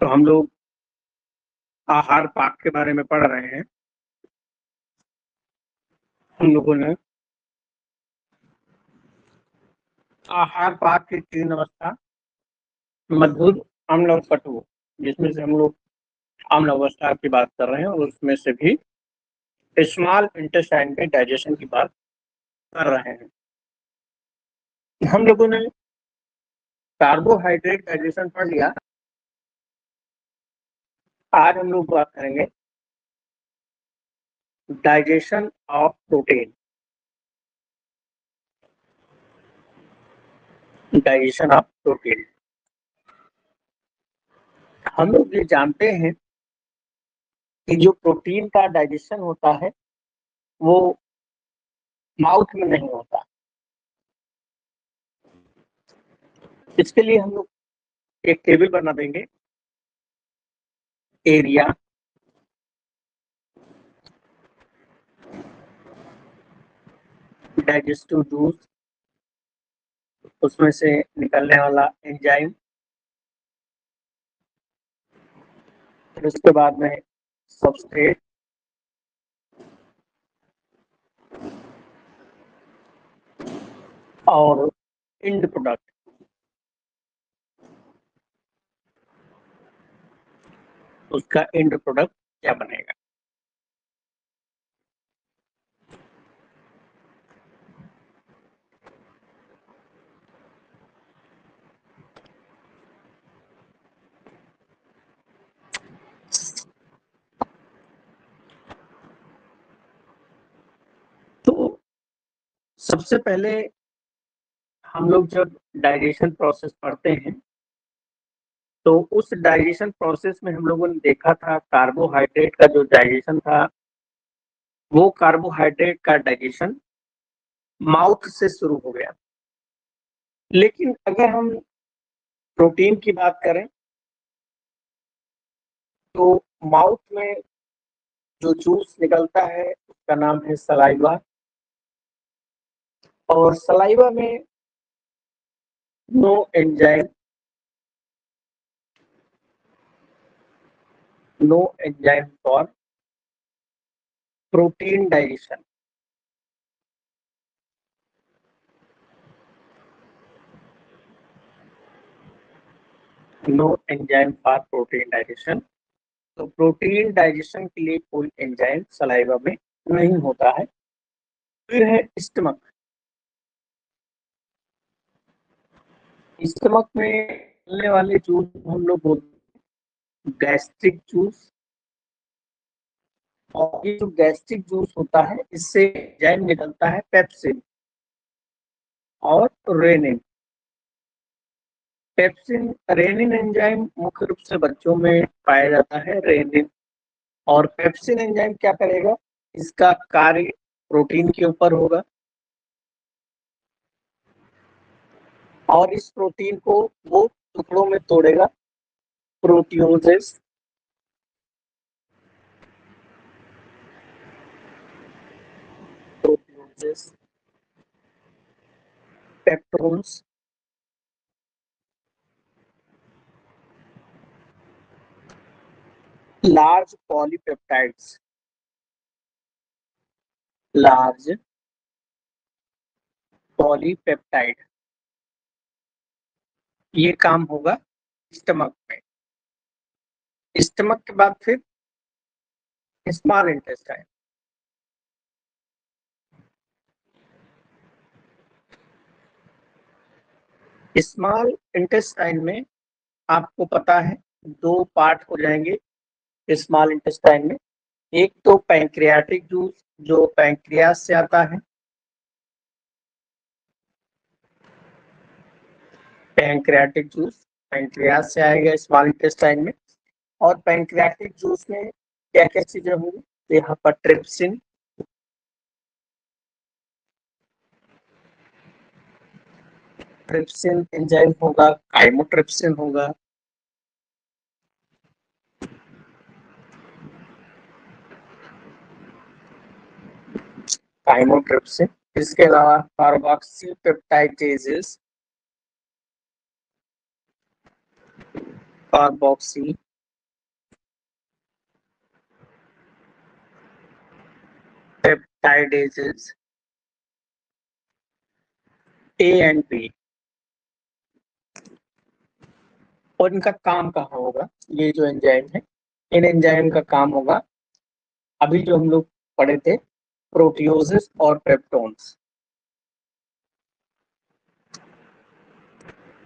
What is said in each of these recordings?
तो हम लोग आहार पाक के बारे में पढ़ रहे हैं। हम लोगों ने आहार पाक की 3 अवस्था मधुर, अम्ल और कटु, जिसमें से हम लोग अम्ल अवस्था की बात कर रहे हैं और उसमें से भी स्मॉल इंटेस्टाइन के डाइजेशन की बात कर रहे हैं। हम लोगों ने कार्बोहाइड्रेट डाइजेशन पढ़ लिया। आज हम लोग बात करेंगे digestion of protein. Digestion of protein, हम लोग ये जानते हैं कि जो प्रोटीन का डाइजेशन होता है वो माउथ में नहीं होता। इसके लिए हम लोग एक टेबल बना देंगे। एरिया, डाइजेस्टिव जूस, उसमें से निकलने वाला एंजाइम, फिर उसके बाद में सबस्ट्रेट, और एंड प्रोडक्ट। उसका एंड प्रोडक्ट क्या बनेगा। तो सबसे पहले हम लोग जब डाइजेशन प्रोसेस पढ़ते हैं तो उस डाइजेशन प्रोसेस में हम लोगों ने देखा था कार्बोहाइड्रेट का जो डाइजेशन था वो कार्बोहाइड्रेट का डाइजेशन माउथ से शुरू हो गया। लेकिन अगर हम प्रोटीन की बात करें तो माउथ में जो जूस निकलता है उसका नाम है सलाइवा, और सलाइवा में no enzyme for protein digestion. No enzyme for protein digestion. तो प्रोटीन डाइजेशन के लिए कोई एंजाइम सलाइवा में नहीं होता है। फिर है स्टमक। स्टमक में मिलने वाले जूस हम लोग बोलते हैं गैस्ट्रिक जूस, और ये जो गैस्ट्रिक जूस होता है इससे एंजाइम निकलता है पेप्सिन और रेनिन। पेप्सिन रेनिन एंजाइम मुख्य रूप से बच्चों में पाया जाता है। रेनिन और पेप्सिन एंजाइम क्या करेगा, इसका कार्य प्रोटीन के ऊपर होगा और इस प्रोटीन को वो टुकड़ों में तोड़ेगा। Proteases, peptones, large polypeptides, large polypeptide, ये काम होगा स्टमक में। स्टमक के बाद फिर स्मॉल इंटेस्टाइन। स्मॉल इंटेस्टाइन में आपको पता है दो पार्ट हो जाएंगे स्मॉल इंटेस्टाइन में। एक तो पैंक्रियाटिक जूस जो पैंक्रियास से आता है, पैंक्रियाटिक जूस पैंक्रियास से आएगा स्मॉल इंटेस्टाइन में। और पैंक्रियाटिक जूस में क्या क्या चीजें होंगी, तो यहाँ पर ट्रिप्सिन, ट्रिप्सिन एंजाइम होगा, काइमोट्रिप्सिन होगा, काइमोट्रिप्सिन। इसके अलावा carboxy peptidases, carboxy peptidases A and B, और इनका काम कहाँ होगा? ये जो एंजाइम है, इन एंजाइम का काम होगा अभी जो हम लोग पढ़े थे, प्रोटियोसिस और पेप्टोन्स।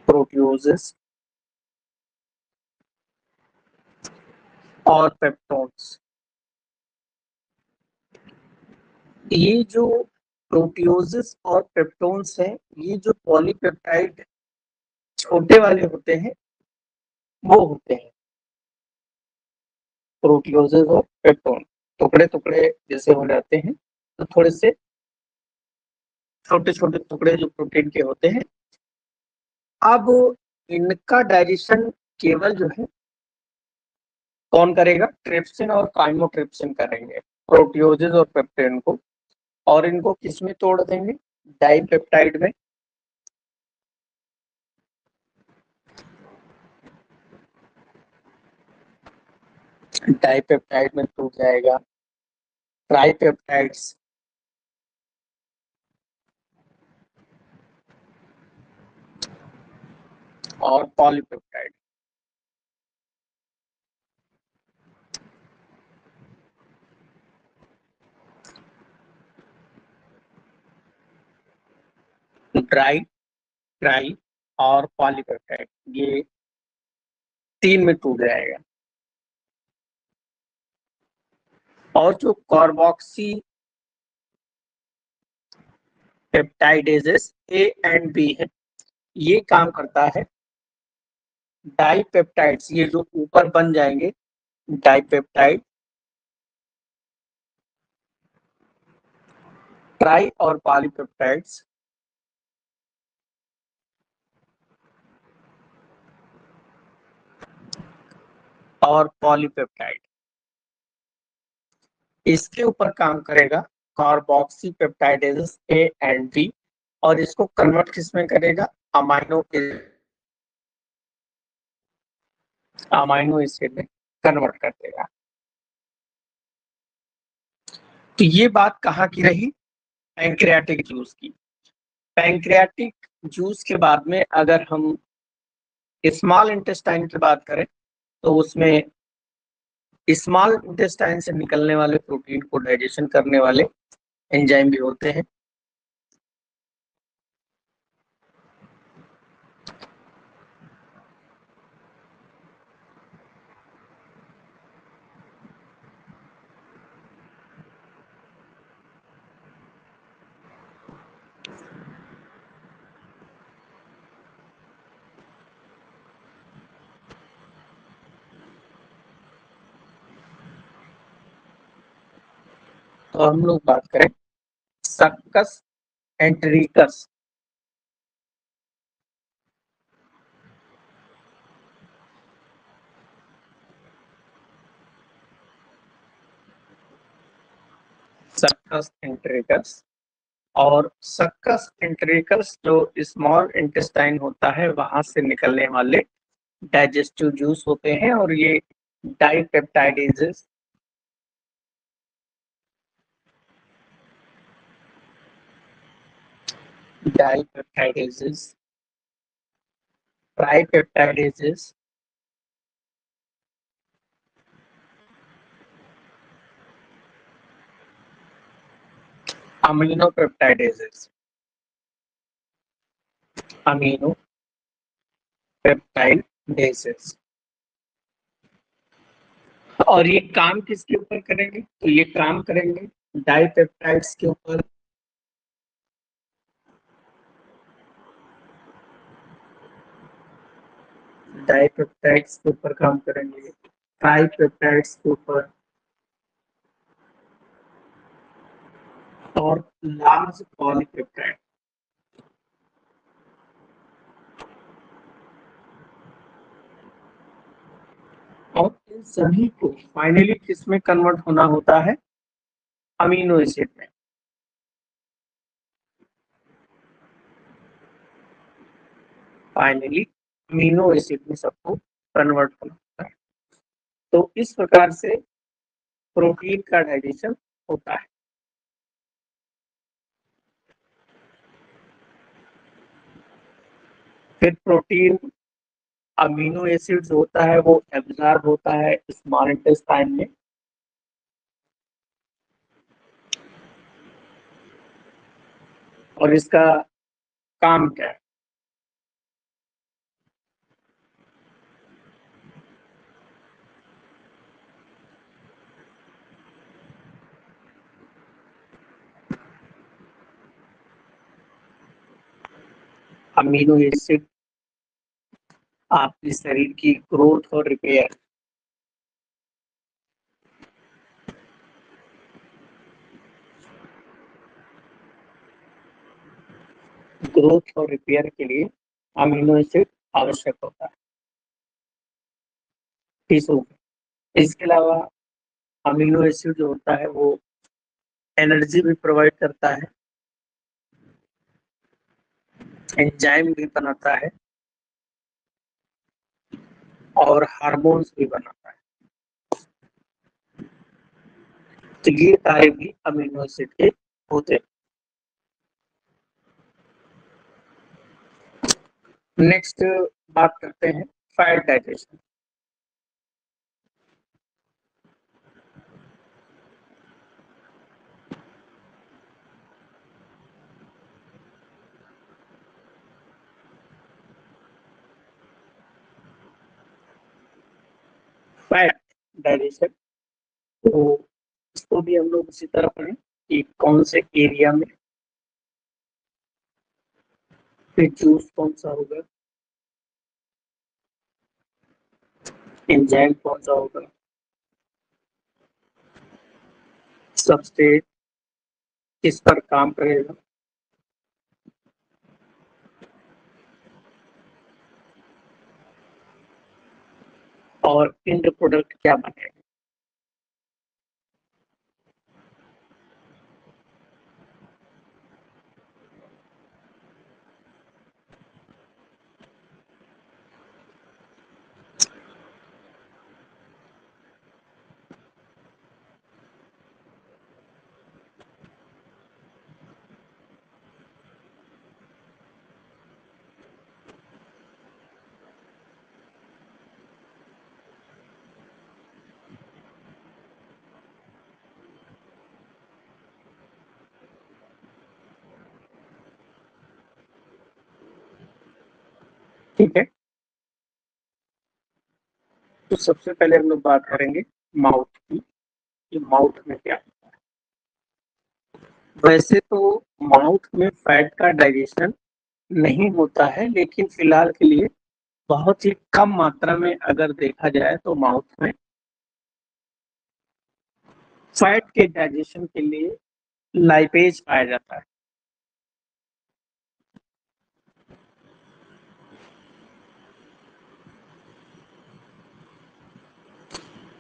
प्रोटियोसिस और पेप्टोन्स, ये जो प्रोटियोसिस और पेप्टोन्स है, ये जो पॉलीपेप्टाइड छोटे वाले होते हैं वो होते हैं प्रोटियोसिस और पेप्टोन। टुकड़े टुकड़े जैसे हो जाते हैं तो थोड़े से छोटे छोटे टुकड़े जो प्रोटीन के होते हैं। अब इनका डाइजेशन केवल जो है कौन करेगा? ट्रिप्सिन और काइमोट्रिप्सिन करेंगे, प्रोटियोसिस और पेप्टेन को। और इनको किस में तोड़ देंगे? डाइपेप्टाइड में। डाइपेप्टाइड में टूट जाएगा, ट्राइपेप्टाइड्स और पॉलीपेप्टाइड। ट्राई, ट्राई और पॉलीपेप्टाइड, ये 3 में टूट जाएगा। और जो carboxy peptidases A and B है, ये काम करता है डाइपेप्टाइड्स, ये जो ऊपर बन जाएंगे डाइपेप्टाइड, ट्राई और पॉलीपेप्टाइड्स और पॉलीपेप्टाइड, इसके ऊपर काम करेगा carboxy peptidases A and B, और इसको कन्वर्ट किसमें करेगा? अमाइनो अमाइनो एसिड में कन्वर्ट कर देगा। तो ये बात कहाँ की रही? पैंक्रियाटिक जूस की। पैंक्रियाटिक जूस के बाद में अगर हम स्मॉल इंटेस्टाइन की बात करें तो उसमें स्मॉल इंटेस्टाइन से निकलने वाले प्रोटीन को डाइजेशन करने वाले एंजाइम भी होते हैं। तो हम लोग बात करें सक्कस एंटेरिकस, सक्कस एंटेरिकस, और सक्कस एंटेरिकस जो स्मॉल इंटेस्टाइन होता है वहां से निकलने वाले डाइजेस्टिव जूस होते हैं, और ये डाइपेप्टाइडेजेस डाइपेप्टाइडेजेस ट्राइपेप्टाइडेजेस अमीनो पेप्टाइडेजेस अमीनो पेप्टाइडेजेस। और ये काम किसके ऊपर करेंगे? तो ये काम करेंगे डाइपेप्टाइड्स के ऊपर, डाइपेप्टाइड्स के ऊपर काम करेंगे, ट्राइपेप्टाइड्स के ऊपर, और लार्ज पॉलीपेप्टाइड। और इन सभी को फाइनली किसमें कन्वर्ट होना होता है? अमीनो एसिड में। फाइनली अमीनो एसिड में सबको कन्वर्ट होना होता है। तो इस प्रकार से प्रोटीन का डाइजेशन होता है। फिर प्रोटीन अमीनो एसिड्स होता है वो एब्जॉर्ब होता है स्मॉल इंटेस्टाइन में, और इसका काम क्या है? अमीनो एसिड आपके शरीर की ग्रोथ और रिपेयर, ग्रोथ और रिपेयर के लिए अमीनो एसिड आवश्यक होता है टिश्यू में। इसके अलावा अमीनो एसिड जो होता है वो एनर्जी भी प्रोवाइड करता है, एंजाइम भी बनाता है और हार्मोन्स भी बनाता है। तो ये कार्य भी अमीनो एसिड के होते हैं। नेक्स्ट बात करते हैं फैट डाइजेशन। फैट डाइजेशन, तो इसको भी हम लोग उसी तरह पढ़ें कि कौन से एरिया में, फिर जूस कौन सा होगा, एंजाइम कौन सा होगा, सबस्ट्रेट किस पर काम करेगा, और एंड प्रोडक्ट क्या बनेगा। ठीक है, तो सबसे पहले हम लोग बात करेंगे माउथ की, कि माउथ में क्या। वैसे तो माउथ में फैट का डाइजेशन नहीं होता है, लेकिन फिलहाल के लिए बहुत ही कम मात्रा में अगर देखा जाए तो माउथ में फैट के डाइजेशन के लिए लाइपेज पाया जाता है।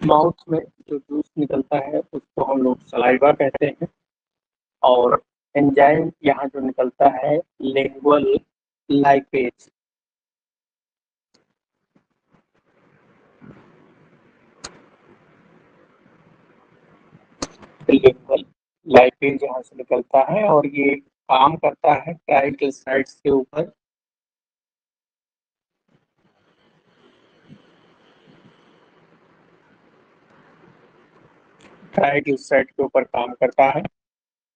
माउथ में जो जूस निकलता है उसको हम लोग सलाइवा कहते हैं, और एंजाइम यहाँ जो निकलता है लिंगुअल लाइपेज। लिंगुअल लाइपेज यहाँ से निकलता है और ये काम करता है ट्राइग्लिसराइड्स के ऊपर, ट्राइग्लिसराइड के ऊपर काम करता है,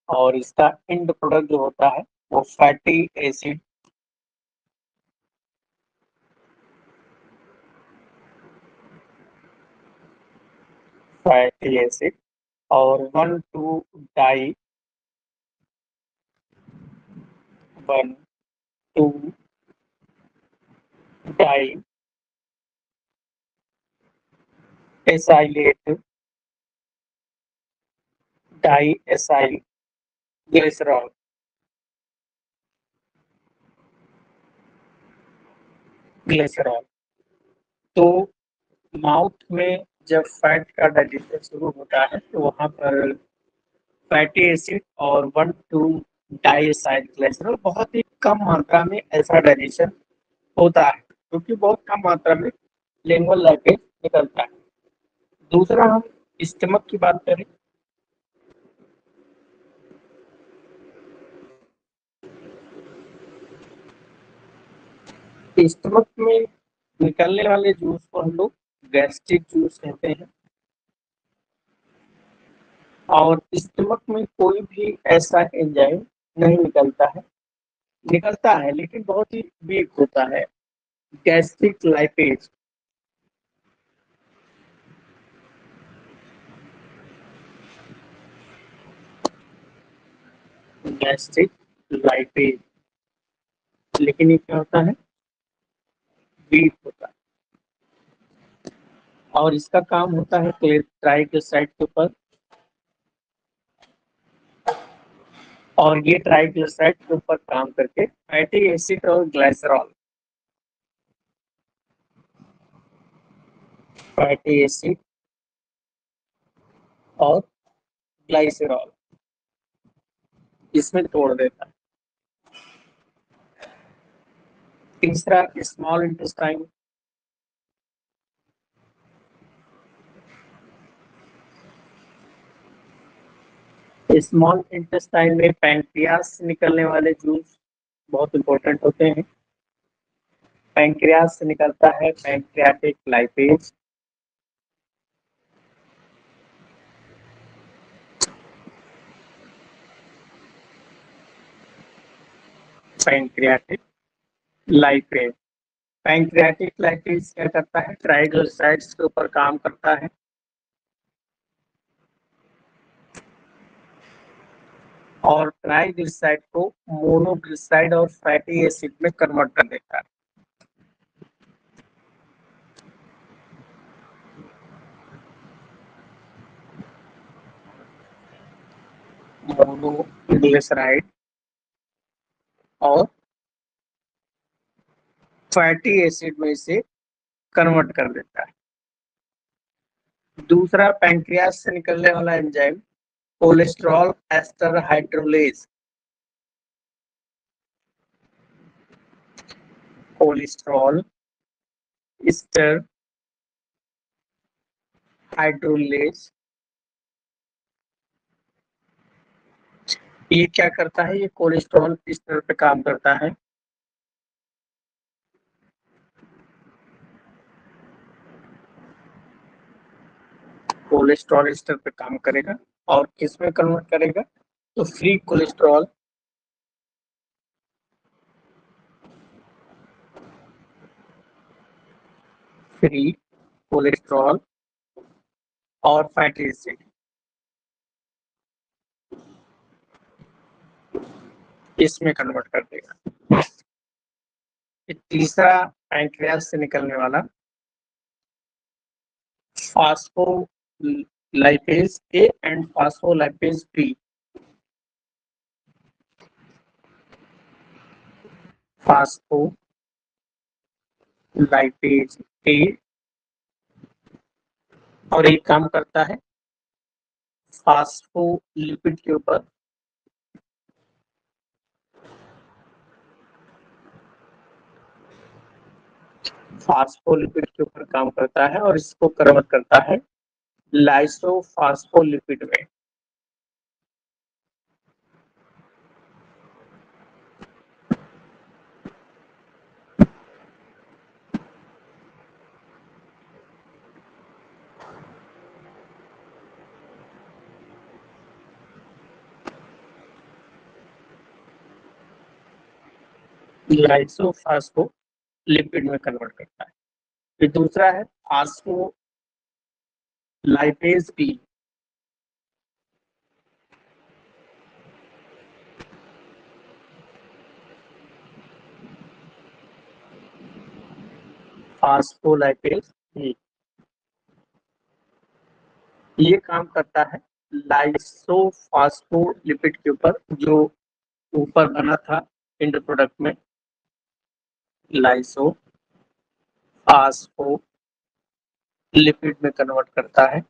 और इसका एंड प्रोडक्ट जो होता है वो फैटी एसिड और 1,2 di acylate di acyl glycerol. Glycerol, तो माउथ में जब फैट का डाइजेशन शुरू होता है तो वहां पर फैटी एसिड और 1,2 डाइएसाइल ग्लिसरॉल बहुत ही कम मात्रा में ऐसा डाइजेशन होता है, क्योंकि बहुत कम मात्रा में लिंगुअल लाइपेज निकलता है। दूसरा, हम स्टमक की बात करें स्टमक में निकलने वाले जूस को हम लोग गैस्ट्रिक जूस कहते हैं। और स्टमक में कोई भी ऐसा एंजाइम नहीं निकलता है लेकिन बहुत ही वीक होता है, गैस्ट्रिक लाइपेज। गैस्ट्रिक लाइपेज, लेकिन ये क्या होता है, वीक होता है। और इसका काम होता है ट्राइग्लिसराइड के ऊपर, और ये ट्राइग्लिसराइड के ऊपर काम करके फैटी एसिड और ग्लाइसरॉल, फैटी एसिड और ग्लाइसरॉल इसमें तोड़ देता है। तीसरा स्मॉल इंटेस्टाइन, स्मॉल इंटेस्टाइन में पैंक्रियास से निकलने वाले जूस बहुत इंपॉर्टेंट होते हैं। पैंक्रियास से निकलता है pancreatic lipase, pancreatic lipase. Pancreatic lipase क्या करता है, ट्राइग्लिसराइड्स के ऊपर काम करता है और ट्राइग्लिसराइड को मोनोग्लिसराइड और फैटी एसिड में कन्वर्ट कर देता है। मोनोग्लिसराइड और फैटी एसिड में इसे कन्वर्ट कर देता है। दूसरा पैंक्रियास से निकलने वाला enzyme cholesterol ester hydrolase, cholesterol ester hydrolase, ये क्या करता है, ये कोलेस्ट्रॉल एस्टर पे काम करता है। कोलेस्ट्रॉल एस्टर पे काम करेगा और किस में कन्वर्ट करेगा, तो फ्री कोलेस्ट्रॉल, फ्री कोलेस्ट्रॉल और फैटी एसिड इसमें कन्वर्ट कर देगा। तीसरा पैंक्रियास से निकलने वाला फास्फोलाइपेज ए एंड फास्फोलाइपेज बी, फास्फोलाइपेज ए, और एक काम करता है फास्फोलिपिड के ऊपर, फास्फोलिपिड के ऊपर काम करता है और इसको कन्वर्ट करता है लाइसोफास्फोलिपिड में। लाइसोफास्फोलिपिड में कन्वर्ट करता है। फिर दूसरा है फास्फोलाइपेज बी, फास्फोलाइपेज बी, ये काम करता है लाइसोफास्फोलिपिड के ऊपर, जो ऊपर बना था इंड प्रोडक्ट में, लाइसोफास्फोलिपिड में कन्वर्ट करता है।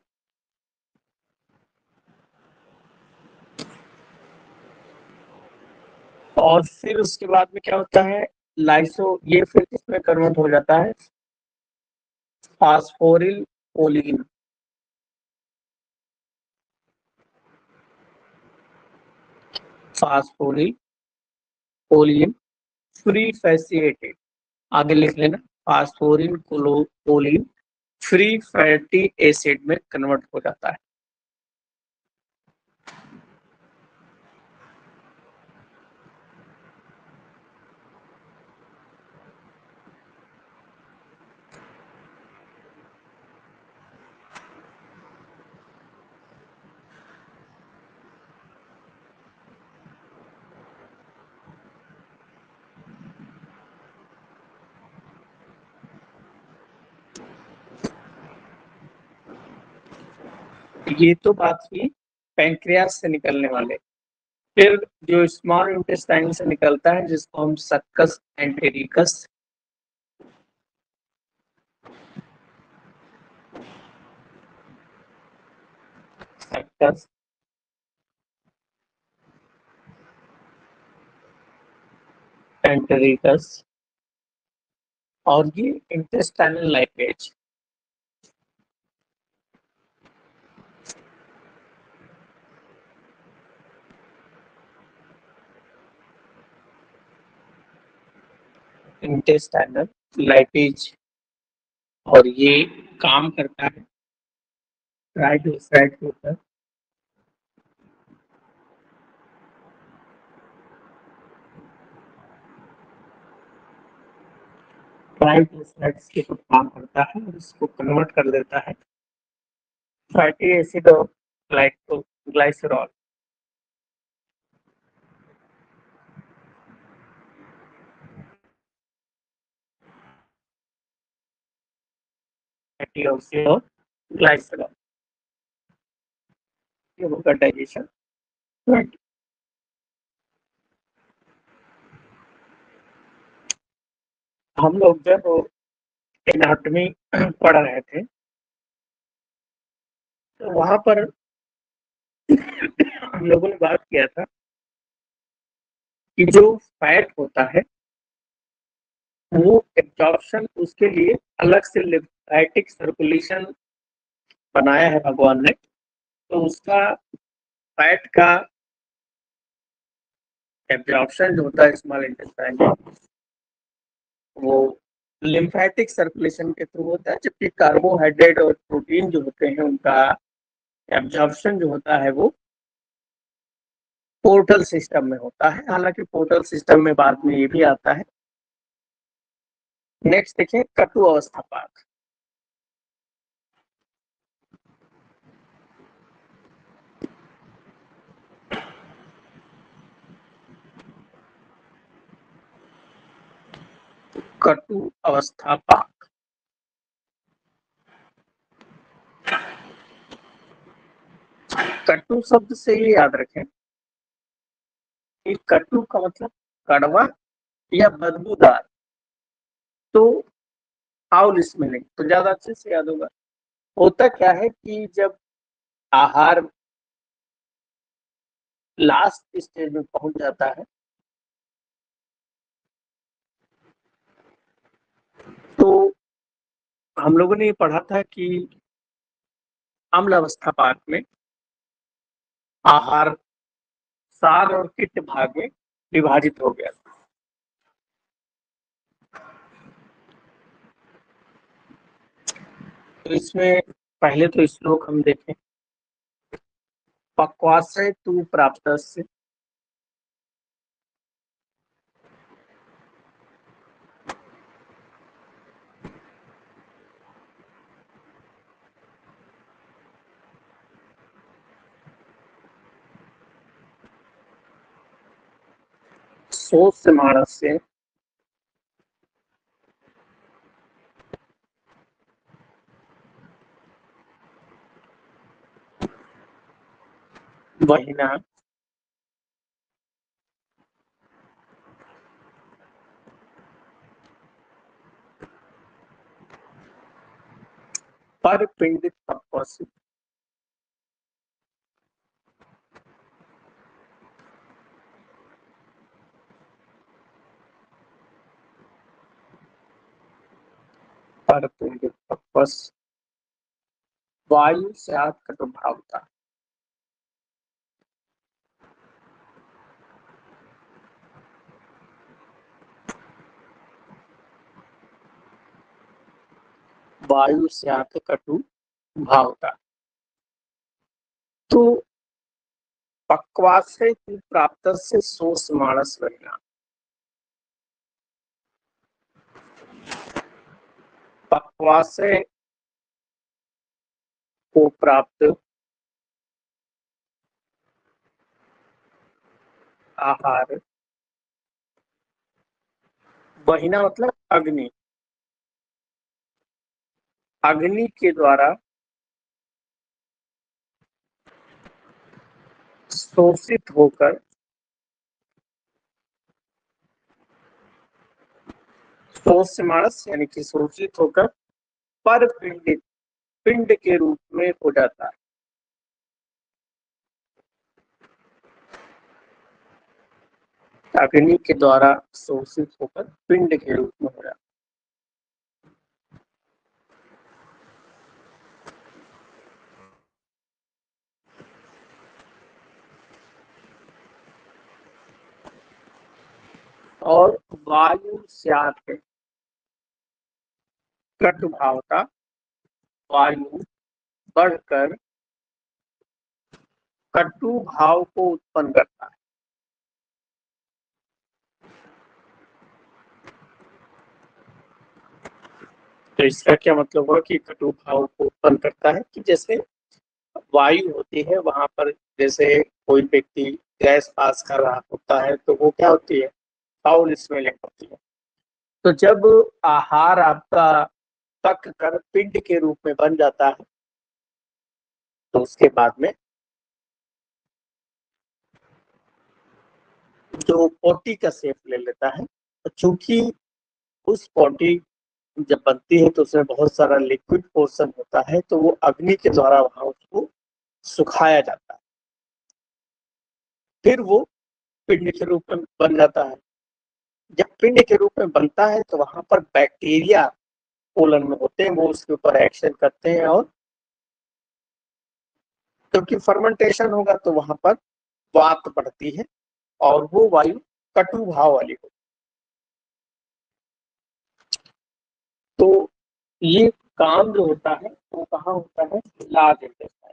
और फिर उसके बाद में क्या होता है, ये फिर इसमें कन्वर्ट हो जाता है फास्फोरिल कोलिन, फास्फोरिल कोलिन फ्री फैसिएटेड, आगे लिख लेना, फास्फोरिन कोलिन फ्री फैटी एसिड में कन्वर्ट हो जाता है। ये तो बात हुई पैंक्रियास से निकलने वाले। फिर जो स्मॉल इंटेस्टाइन से निकलता है जिसको हम सक्कस एंटेरिकस सक्कस एंटेरिकस और ये इंटेस्टाइनल लाइपेज। इंटेस्टाइनल लाइपेज और ये काम करता है ट्राइग्लिसराइड के ऊपर। ट्राइग्लिसराइड्स के ऊपर काम करता है और इसको कन्वर्ट कर देता है फैटी एसिड और ग्लाइसरॉल। फैटी एसिड और ग्लाइसरॉल, ये होगा डाइजेशन। हम लोग जब एनाटॉमी पढ़ रहे थे तो वहां पर हम लोगों ने बात किया था कि जो फैट होता है वो एब्जॉर्प्शन उसके लिए अलग से लिम्फेटिक सर्कुलेशन बनाया है भगवान ने। तो उसका फैट का एब्जॉर्प्शन जो होता है स्मॉल इंटेस्टाइन में वो लिम्फेटिक सर्कुलेशन के थ्रू होता है, जबकि कार्बोहाइड्रेट और प्रोटीन जो होते हैं उनका एब्जॉर्प्शन जो होता है वो पोर्टल सिस्टम में होता है। हालांकि पोर्टल सिस्टम में बाद में ये भी आता है। नेक्स्ट देखिए कटु अवस्था पाक। कटु अवस्था पाक, कटु शब्द से ये याद रखें कि कटु का मतलब कड़वा या बदबूदार। तो फाउल स्मेलिंग तो ज्यादा अच्छे से याद होगा। होता क्या है कि जब आहार लास्ट स्टेज में पहुंच जाता है तो हम लोगों ने ये पढ़ा था कि अम्ल अवस्था पाक में आहार सार और पित्त भाग में विभाजित हो गया। तो इसमें पहले तो श्लोक हम देखें, पक्वाश्रय तू प्राप्तस्य सोत्स्यमाणस्य वहिना परपिंड तपस्य परपिंड तपस्य वायु स्यात् कटुभावता। वायु स्यात् कटु भावता। तो पक्वाश्रय प्राप्तस्य शोषमाणस्वरिणा। पक्वाश्रय को प्राप्त आहार, वहिना मतलब अग्नि, अग्नि के द्वारा शोषित होकर, शोषमाणस यानी कि शोषित होकर पर पिंड, पिंड के रूप में हो जाता है। अग्नि के द्वारा शोषित होकर पिंड के रूप में हो जाता है। और वायु स्यात् कटु भावता, वायु बढ़कर कटु भाव को उत्पन्न करता है। तो इसका क्या मतलब हुआ कि कटु भाव को उत्पन्न करता है कि जैसे वायु होती है, वहां पर जैसे कोई व्यक्ति गैस पास कर रहा होता है तो वो क्या होती है, फाउल स्मेलिंग होती है। तो जब आहार आपका पक कर पिंड के रूप में बन जाता है तो उसके बाद में जो पोटी का शेप ले लेता है, चूंकि उस पोटी जब बनती है तो उसमें बहुत सारा लिक्विड पोर्शन होता है, तो वो अग्नि के द्वारा वहां उसको सुखाया जाता है, फिर वो पिंड के रूप में बन जाता है। जब पिंड के रूप में बनता है तो वहां पर बैक्टीरिया कोलन में होते हैं, वो उसके ऊपर एक्शन करते हैं, और क्योंकि फर्मेंटेशन होगा तो वहां पर वात बढ़ती है और वो वायु कटु भाव वाली होती है। तो ये काम जो होता है वो कहाँ होता है, लार्ज इंटेस्टाइन।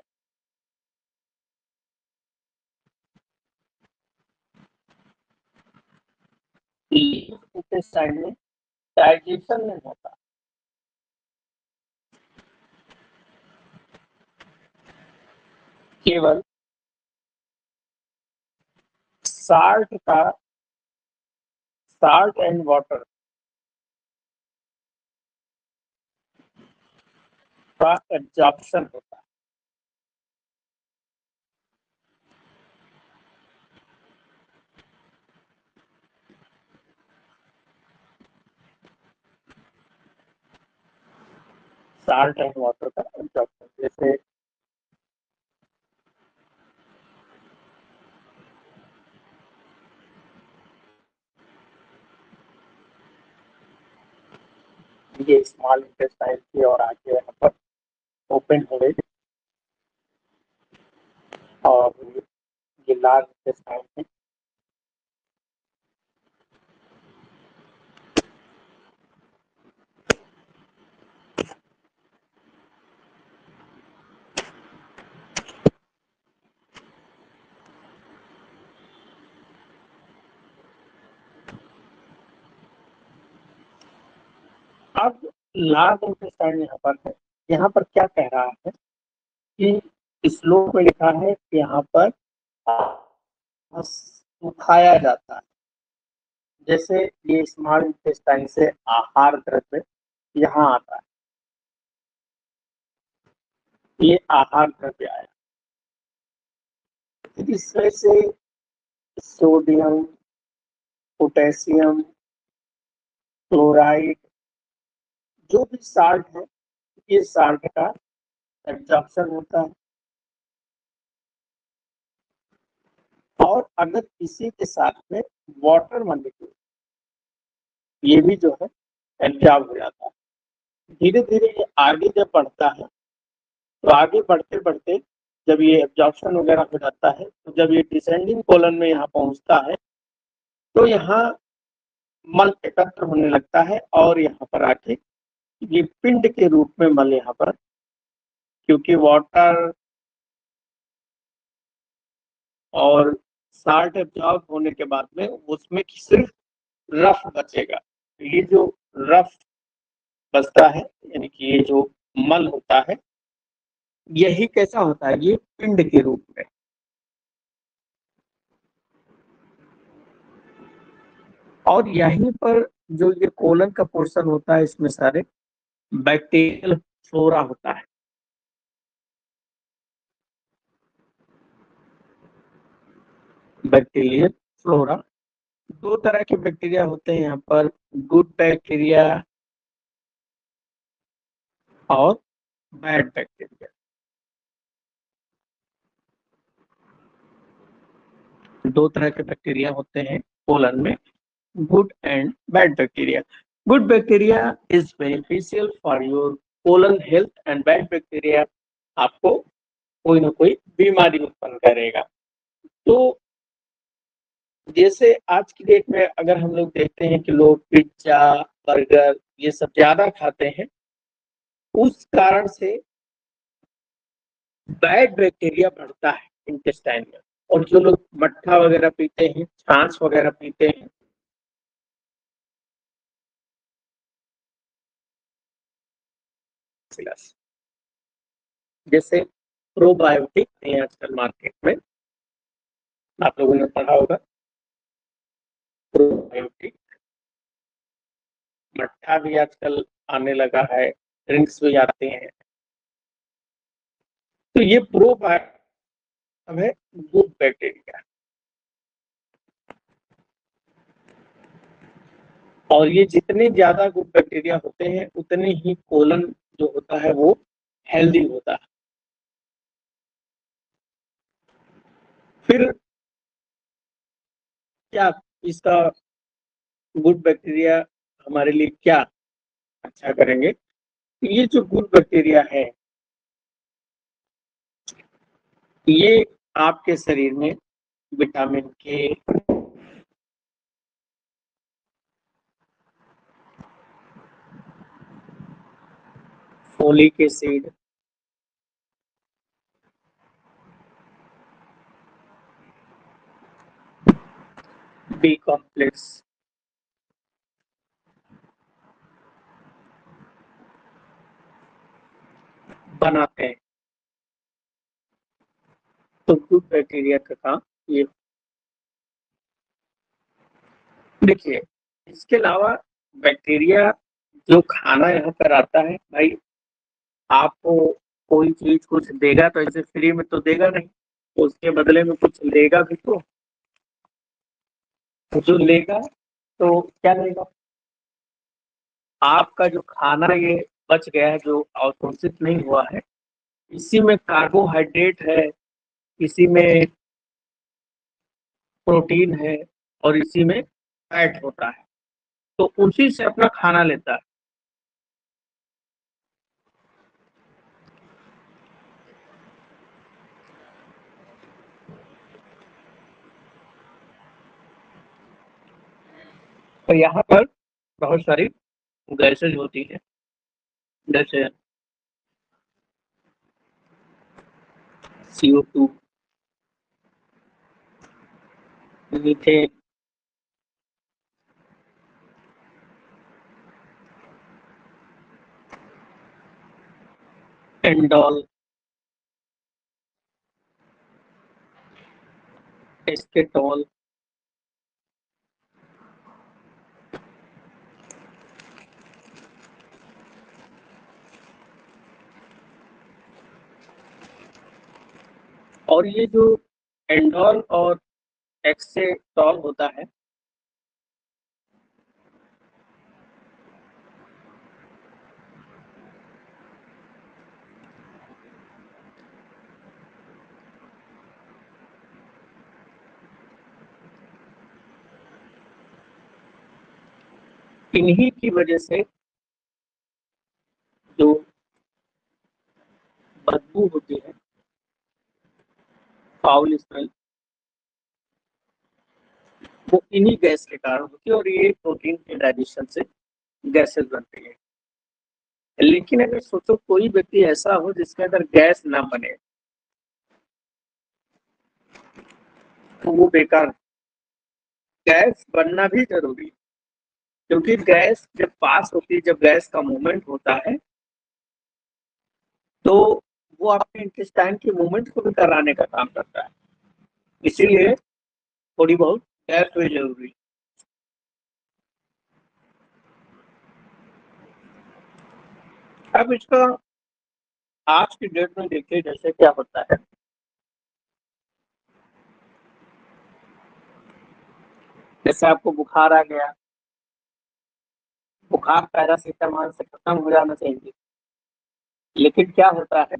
इंटेस्टाइन में डाइजेशन नहीं होता, केवल साल्ट का, साल्ट एंड वाटर का एब्जॉर्प्शन होता है। साल्ट एंड वाटर का एब्जॉर्प्शन, जैसे ये स्मॉल इंटेस्टाइन की और आगे यहाँ पर ओपन हो गई, और ये लार्ज इंटेस्टाइन है। अब लार्ज इंटेस्टाइन यहाँ पर है, यहाँ पर क्या कह रहा है कि श्लोक में लिखा है कि यहाँ पर सुखाया जाता है। जैसे ये स्मॉल इंटेस्टाइन से आहार द्रव्य यहाँ आता है, ये आहार द्रव्य आया, इसमें से सोडियम, पोटेशियम, क्लोराइड, जो भी साल्ट है, ये साल्ट का एब्जॉर्प्शन होता है, और अगर इसी के साथ में वाटर मॉलिक्यूल ये भी जो है एब्जॉर्ब हो जाता है। धीरे धीरे ये आगे जब बढ़ता है तो आगे बढ़ते बढ़ते जब ये एब्जॉर्प्शन वगैरह हो जाता है, तो जब ये डिसेंडिंग कोलन में यहाँ पहुंचता है तो यहाँ मल एकत्र होने लगता है और यहाँ पर आके ये पिंड के रूप में मल यहाँ पर, क्योंकि वाटर और साल्ट एब्जॉर्ब होने के बाद में उसमें सिर्फ रफ बचेगा। ये जो रफ बचता है, यानी कि ये जो मल होता है, यही कैसा होता है, ये पिंड के रूप में। और यहीं पर जो ये कोलन का पोर्शन होता है, इसमें सारे बैक्टीरियल फ्लोरा होता है। बैक्टीरियल फ्लोरा, दो तरह के बैक्टीरिया होते हैं यहाँ पर, गुड बैक्टीरिया और बैड बैक्टीरिया। दो तरह के बैक्टीरिया होते हैं कोलन में, good and bad bacteria. Good bacteria is beneficial for your colon health and bad bacteria आपको कोई ना कोई बीमारी उत्पन्न करेगा। तो जैसे आज की डेट में अगर हम लोग देखते हैं कि लोग पिज्जा, बर्गर ये सब ज्यादा खाते हैं, उस कारण से बैड बैक्टीरिया बढ़ता है इंटेस्टाइन में। और जो लोग मट्ठा वगैरह पीते हैं, छाछ वगैरह पीते हैं, जैसे प्रोबायोटिक है आजकल मार्केट में, आप लोगों ने पढ़ा होगा। प्रोबायोटिक मट्ठा भी आजकल आने लगा है, ड्रिंक्स भी आते हैं। तो ये प्रोबायोटिक है गुड बैक्टीरिया। और ये जितने ज्यादा गुड बैक्टीरिया होते हैं, उतने ही कोलन जो होता है वो हेल्दी होता है। फिर क्या इसका गुड बैक्टीरिया हमारे लिए क्या अच्छा करेंगे? ये जो गुड बैक्टीरिया है, ये आपके शरीर में विटामिन के, फोलिक एसिड, बी कॉम्प्लेक्स बनाते हैं। तो गुड बैक्टीरिया का काम ये। देखिए, इसके अलावा बैक्टीरिया जो खाना यहाँ पर आता है, भाई आपको कोई चीज कुछ देगा तो ऐसे फ्री में तो देगा नहीं, उसके बदले में कुछ लेगा भी तो। जो लेगा तो क्या लेगा? आपका जो खाना ये बच गया है, जो अवशोषित नहीं हुआ है, इसी में कार्बोहाइड्रेट है, इसी में प्रोटीन है, और इसी में फैट होता है। तो उसी से अपना खाना लेता है। तो यहाँ पर बहुत सारी गैसेज होती है, जैसे CO2, मीथेन, एंडोल, एस्केटोल। और ये जो एंडोल और एक्सेटोल होता है, इन्हीं की वजह से जो बदबू होती है, फाउल स्मेल, वो इन्हीं गैस के कारण होती है। और ये प्रोटीन के डाइजेशन से गैसेस बनती है। लेकिन अगर सोचो कोई व्यक्ति ऐसा हो जिसके अंदर गैस ना बने, तो वो बेकार। गैस बनना भी जरूरी है, क्योंकि गैस जब पास होती है, जब गैस का मूवमेंट होता है, तो वो आपके इंटेस्टाइन के मूवमेंट को भी कराने का काम करता है। इसीलिए थोड़ी बहुत गैस भी जरूरी है। अब इसका आज की डेट में देखिए जैसे क्या होता है, जैसे आपको बुखार आ गया, बुखार पैरासीटामोल से खत्म हो जाना चाहिए, लेकिन क्या होता है,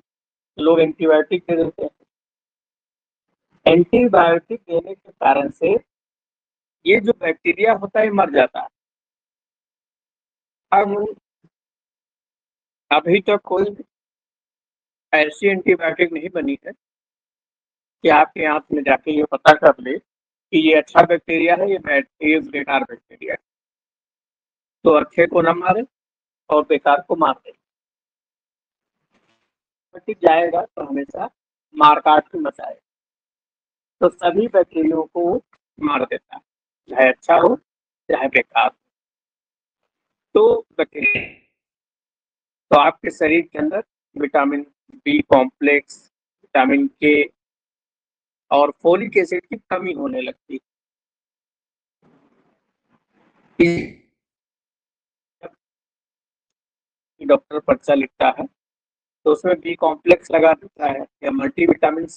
लोग एंटीबायोटिक दे देते हैं। एंटीबायोटिक देने के कारण से ये जो बैक्टीरिया होता है मर जाता है। अब अभी तक कोई ऐसी एंटीबायोटिक नहीं बनी है कि आपके आंत में जाके ये पता कर ले कि ये अच्छा बैक्टीरिया है, ये बेकार बैक्टीरिया है, तो अच्छे को न मारे और बेकार को मार दे। जाएगा तो हमेशा मार काट के बचाए, तो सभी बैक्टीरिया को मार देता है, चाहे अच्छा हो चाहे बेकार। तो बैक्टीरिया तो आपके शरीर के अंदर विटामिन बी कॉम्प्लेक्स, विटामिन के और फोलिक एसिड की कमी होने लगती है। डॉक्टर पर्चा लिखता है तो उसमें बी कॉम्प्लेक्स लगा देता है या मल्टीविटामिन।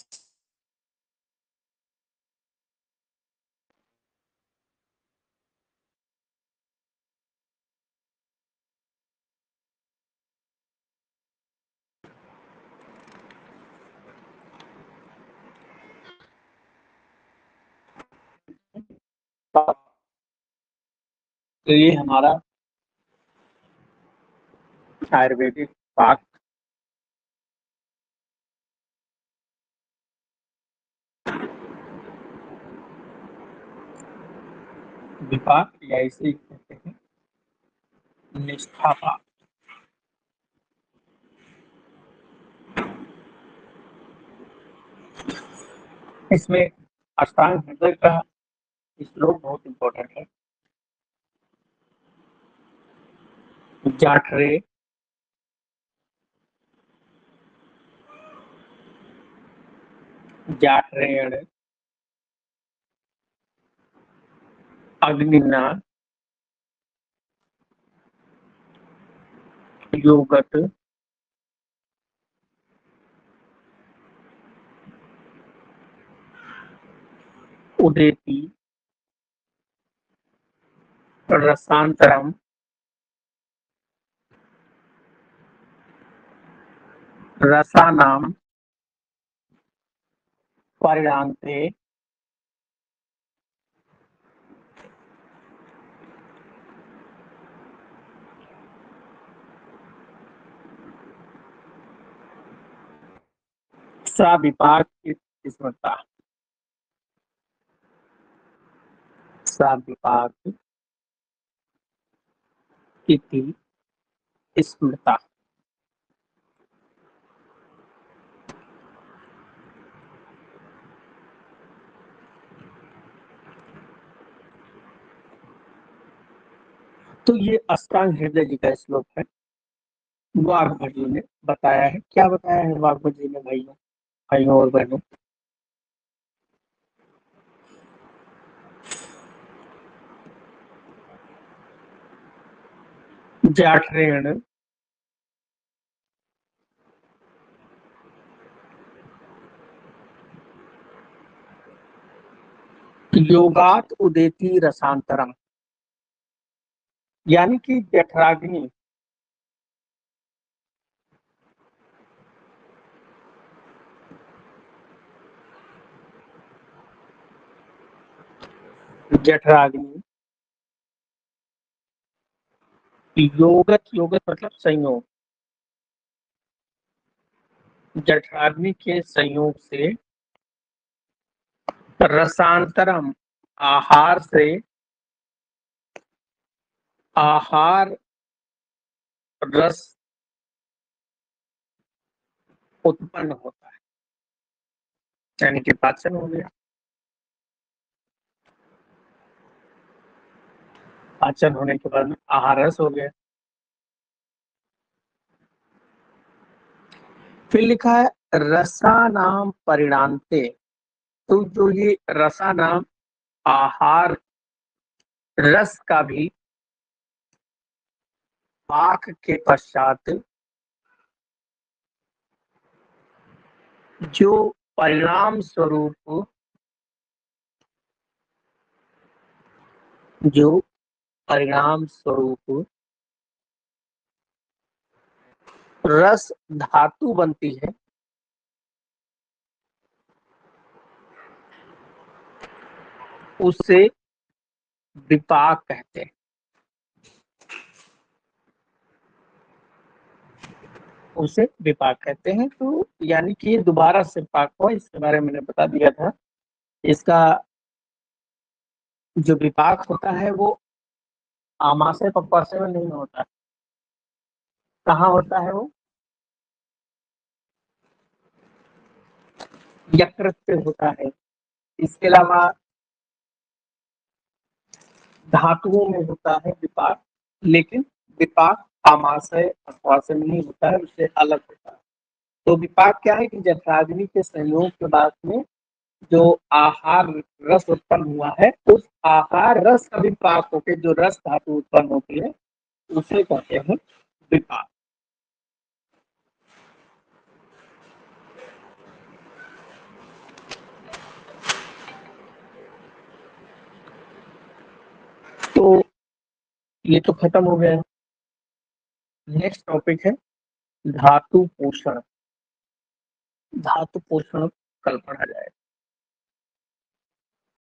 तो ये हमारा आयुर्वेदिक पाक विपाक या इसे कहते हैं निष्ठा पाक। इसमें अष्टांग हृदय का श्लोक बहुत इंपॉर्टेंट है। जाठरे जाठरेण अग्निना योगत उदेति रसांतरम रसानाम परिणांते सा विपाक स्मृता। सा विपाक इति स्मृता। तो ये अष्टांग हृदय जी का श्लोक है। वाघभट जी ने बताया है। क्या बताया है वाघभट जी ने भाइयों भाइयों और बहनों? जाठरेण योगात उदेति रसांतरम, यानी कि जठराग्नि जठराग्नि योगत योगत मतलब संयोग, जठराग्नि के संयोग से रसांतरम आहार से आहार रस उत्पन्न होता है, यानी कि पाचन हो गया। पाचन होने के बाद में आहार रस हो गया। फिर लिखा है रसानाम परिणामते। तो जो ये रसानाम आहार रस का भी पाक के पश्चात जो परिणाम स्वरूप जो परिणाम स्वरूप रस धातु बनती है, उसे विपाक कहते हैं। उसे विपाक कहते हैं। तो यानी कि ये दोबारा से पाक हुआ, इसके बारे में मैंने बता दिया था। इसका जो विपाक होता है वो आमाशय पक्वाशय में नहीं होता। कहाँ होता है वो? यकृत पे होता है। इसके अलावा धातुओं में होता है विपाक, लेकिन विपाक आमाशय पक्वाशय में नहीं होता है, उससे अलग होता है। तो विपाक क्या है कि जठराग्नि के संयोग के बाद में जो आहार रस उत्पन्न हुआ है, उस आहार रस का विपाक होकर जो रस धातु उत्पन्न होती है, उसे कहते हैं विपाक। तो ये तो खत्म हो गया। नेक्स्ट टॉपिक है धातु पोषण। धातु पोषण कल पढ़ा जाए।